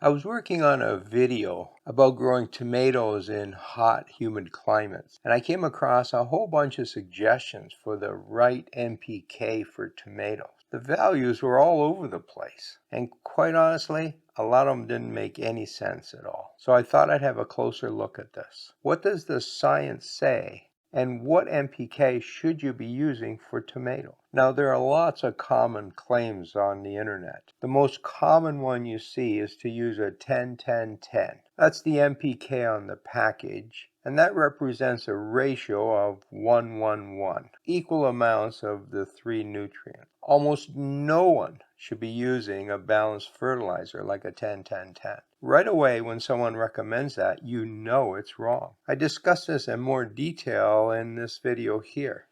I was working on a video about growing tomatoes in hot, humid climates, and I came across a whole bunch of suggestions for the right NPK for tomatoes. The values were all over the place, and quite honestly, a lot of them didn't make any sense at all. So I thought I'd have a closer look at this. What does the science say? And what NPK should you be using for tomato? Now, there are lots of common claims on the internet. The most common one you see is to use a 10-10-10. That's the NPK on the package, and that represents a ratio of 1-1-1, equal amounts of the three nutrients. Almost no one should be using a balanced fertilizer like a 10-10-10. Right away, when someone recommends that, you know it's wrong. I discuss this in more detail in this video here.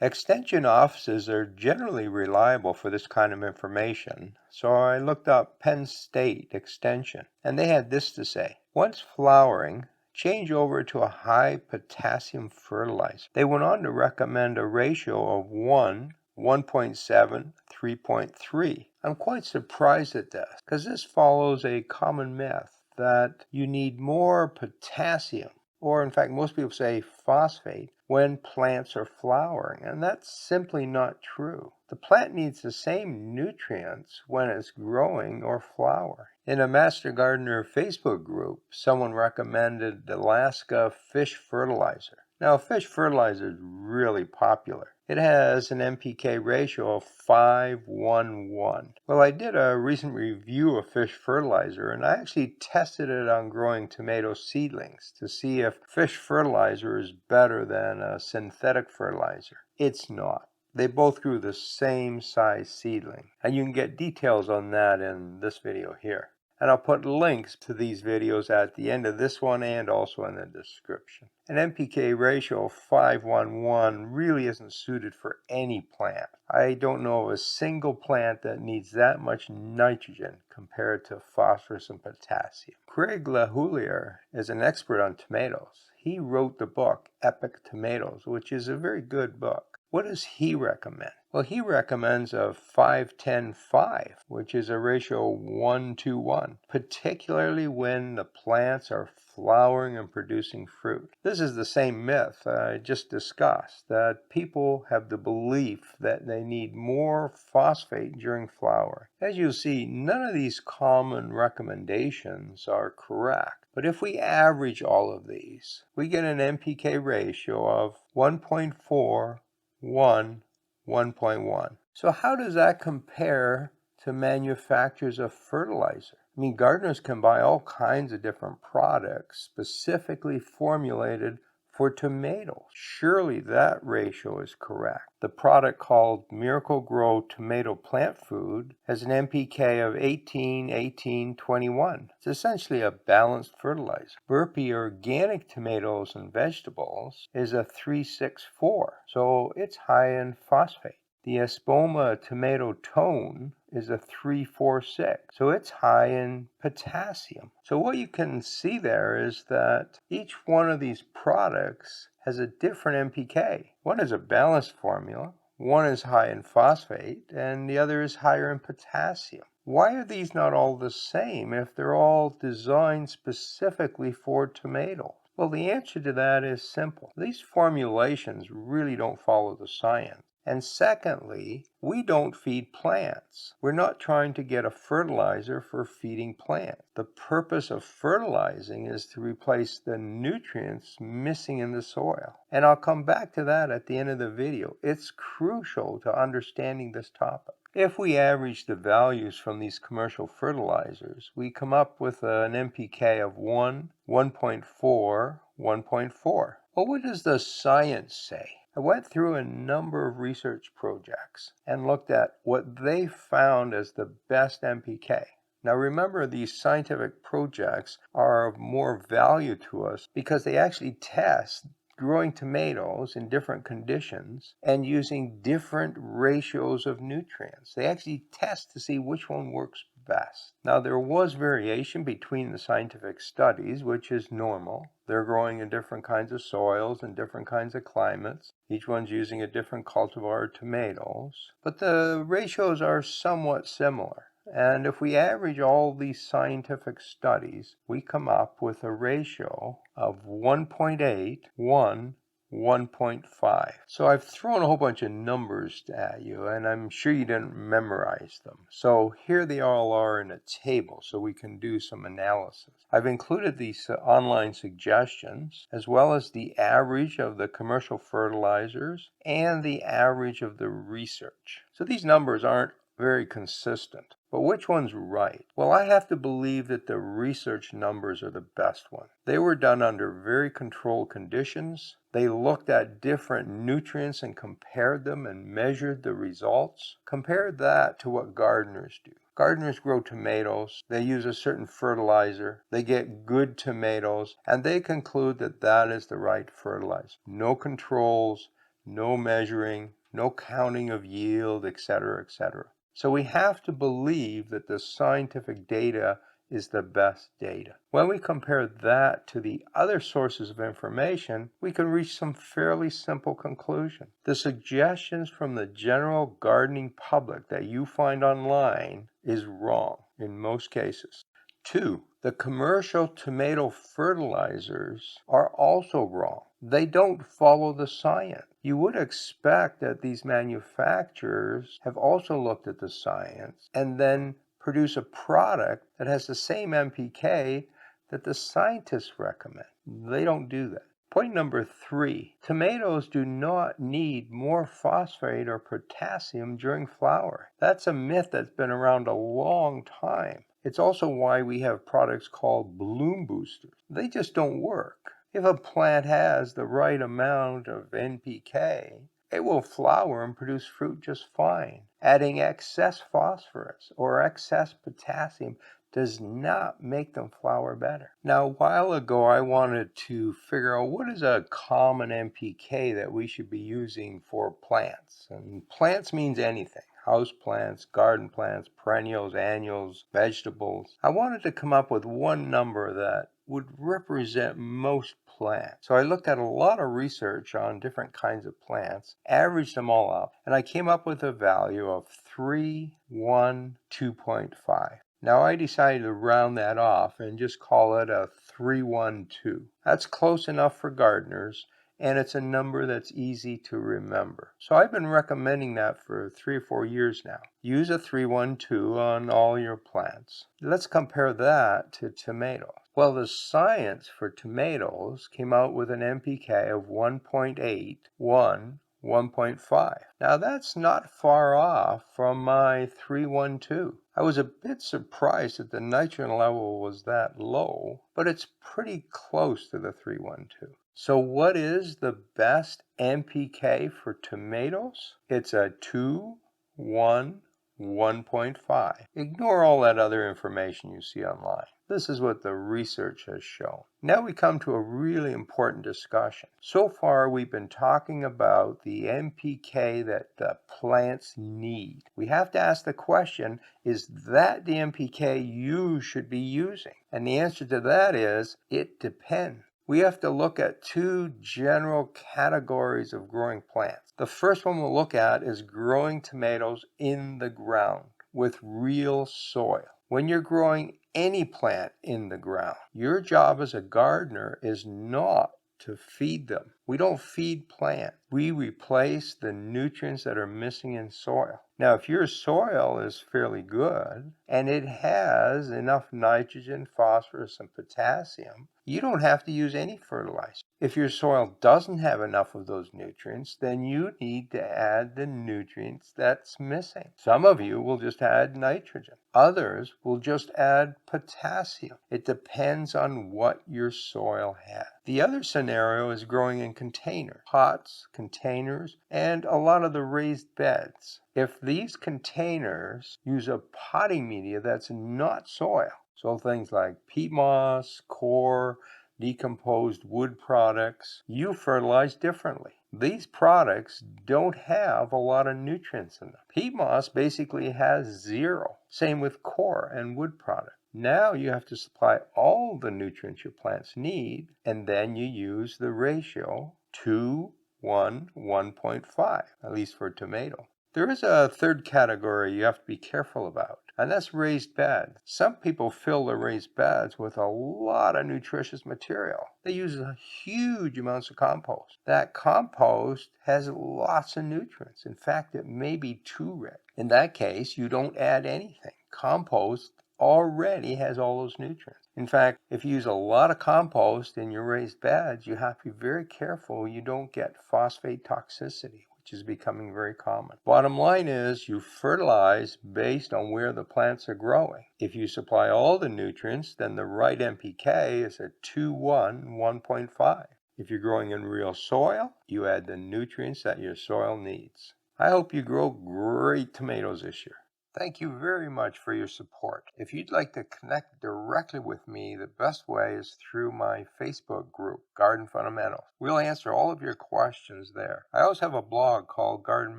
Extension offices are generally reliable for this kind of information, so I looked up Penn State Extension, and they had this to say. Once flowering, change over to a high potassium fertilizer. They went on to recommend a ratio of 1.7, 3.3. I'm quite surprised at this, because this follows a common myth that you need more potassium, or in fact most people say phosphate, when plants are flowering, and that's simply not true. The plant needs the same nutrients when it's growing or flowering. In a Master Gardener Facebook group, someone recommended Alaska fish fertilizer. Now, fish fertilizer is really popular. It has an NPK ratio of 5-1-1. Well, I did a recent review of fish fertilizer, and I actually tested it on growing tomato seedlings to see if fish fertilizer is better than a synthetic fertilizer. It's not. They both grew the same size seedling, and you can get details on that in this video here. And I'll put links to these videos at the end of this one and also in the description. An NPK ratio of 5-1-1 really isn't suited for any plant. I don't know of a single plant that needs that much nitrogen compared to phosphorus and potassium. Craig LaHoulier is an expert on tomatoes. He wrote the book Epic Tomatoes, which is a very good book. What does he recommend? Well, he recommends a 5-10-5, which is a ratio 1-1, particularly when the plants are flowering and producing fruit. This is the same myth I just discussed, that people have the belief that they need more phosphate during flowering. As you'll see, none of these common recommendations are correct. But if we average all of these, we get an NPK ratio of 1.4, 1.1. So how does that compare to manufacturers of fertilizer? I mean, gardeners can buy all kinds of different products specifically formulated for tomatoes. Surely that ratio is correct. The product called Miracle-Gro Tomato Plant Food has an NPK of 18-18-21. It's essentially a balanced fertilizer. Burpee Organic Tomatoes and Vegetables is a 3-6-4, so it's high in phosphate. The Espoma Tomato Tone is a 3-4-6, so it's high in potassium. So what you can see there is that each one of these products has a different NPK. One is a balanced formula, one is high in phosphate, and the other is higher in potassium. Why are these not all the same if they're all designed specifically for tomatoes? Well, the answer to that is simple. These formulations really don't follow the science. And secondly, we don't feed plants. We're not trying to get a fertilizer for feeding plants. The purpose of fertilizing is to replace the nutrients missing in the soil. And I'll come back to that at the end of the video. It's crucial to understanding this topic. If we average the values from these commercial fertilizers, we come up with an NPK of 1, 1.4, 1.4. Well, what does the science say? I went through a number of research projects and looked at what they found as the best NPK. Now remember, these scientific projects are of more value to us because they actually test growing tomatoes in different conditions and using different ratios of nutrients. They actually test to see which one works best. Now there was variation between the scientific studies, which is normal. They're growing in different kinds of soils and different kinds of climates. Each one's using a different cultivar of tomatoes, but the ratios are somewhat similar. And if we average all these scientific studies, we come up with a ratio of 1.8, 1.5. So I've thrown a whole bunch of numbers at you, and I'm sure you didn't memorize them. So here they all are in a table so we can do some analysis. I've included these online suggestions, as well as the average of the commercial fertilizers and the average of the research. So these numbers aren't very consistent. But which one's right? Well, I have to believe that the research numbers are the best one. They were done under very controlled conditions. They looked at different nutrients and compared them and measured the results. Compare that to what gardeners do. Gardeners grow tomatoes, they use a certain fertilizer, they get good tomatoes, and they conclude that that is the right fertilizer. No controls, no measuring, no counting of yield, etc., etc. So we have to believe that the scientific data is the best data. When we compare that to the other sources of information, we can reach some fairly simple conclusions. The suggestions from the general gardening public that you find online is wrong in most cases. 2. The commercial tomato fertilizers are also wrong. They don't follow the science. You would expect that these manufacturers have also looked at the science and then produce a product that has the same NPK that the scientists recommend. They don't do that. Point number 3, tomatoes do not need more phosphate or potassium during flowering. That's a myth that's been around a long time. It's also why we have products called bloom boosters. They just don't work. If a plant has the right amount of NPK, it will flower and produce fruit just fine. Adding excess phosphorus or excess potassium does not make them flower better. Now, a while ago, I wanted to figure out what is a common NPK that we should be using for plants. And plants means anything. House plants, garden plants, perennials, annuals, vegetables. I wanted to come up with one number that would represent most plants. So I looked at a lot of research on different kinds of plants, averaged them all up, and I came up with a value of 312.5. Now I decided to round that off and just call it a 312. That's close enough for gardeners, and it's a number that's easy to remember. So I've been recommending that for 3 or 4 years now. Use a 312 on all your plants. Let's compare that to tomatoes. Well, the science for tomatoes came out with an NPK of 1.8, 1.5. Now that's not far off from my 312. I was a bit surprised that the nitrogen level was that low, but it's pretty close to the 312. So what is the best NPK for tomatoes? It's a 2, 1, 1.5. Ignore all that other information you see online. This is what the research has shown. Now we come to a really important discussion. So far we've been talking about the NPK that the plants need. We have to ask the question, is that the NPK you should be using? And the answer to that is, it depends. We have to look at 2 general categories of growing plants. The first one we'll look at is growing tomatoes in the ground with real soil. When you're growing any plant in the ground, your job as a gardener is not to feed them. We don't feed plants. We replace the nutrients that are missing in soil. Now, if your soil is fairly good and it has enough nitrogen, phosphorus, and potassium, you don't have to use any fertilizer. If your soil doesn't have enough of those nutrients, then you need to add the nutrients that's missing. Some of you will just add nitrogen. Others will just add potassium. It depends on what your soil has. The other scenario is growing in containers, pots, containers, and a lot of the raised beds. If these containers use a potting media that's not soil, so things like peat moss, coir, decomposed wood products, you fertilize differently. These products don't have a lot of nutrients in them. Peat moss basically has 0. Same with coir and wood products. Now you have to supply all the nutrients your plants need, and then you use the ratio 2, 1, 1.5, at least for tomato. There is a third category you have to be careful about. and that's raised bed. Some people fill their raised beds with a lot of nutritious material. They use huge amounts of compost. That compost has lots of nutrients. In fact, it may be too rich. In that case, you don't add anything. Compost already has all those nutrients. In fact, if you use a lot of compost in your raised beds, you have to be very careful you don't get phosphate toxicity, which is becoming very common. Bottom line is you fertilize based on where the plants are growing. If you supply all the nutrients, then the right NPK is a 2:1, 1.5. If you're growing in real soil, you add the nutrients that your soil needs. I hope you grow great tomatoes this year. Thank you very much for your support. If you'd like to connect directly with me, the best way is through my Facebook group, Garden Fundamentals. We'll answer all of your questions there. I also have a blog called Garden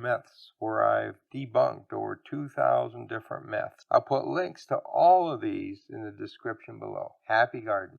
Myths, where I've debunked over 2,000 different myths. I'll put links to all of these in the description below. Happy gardening.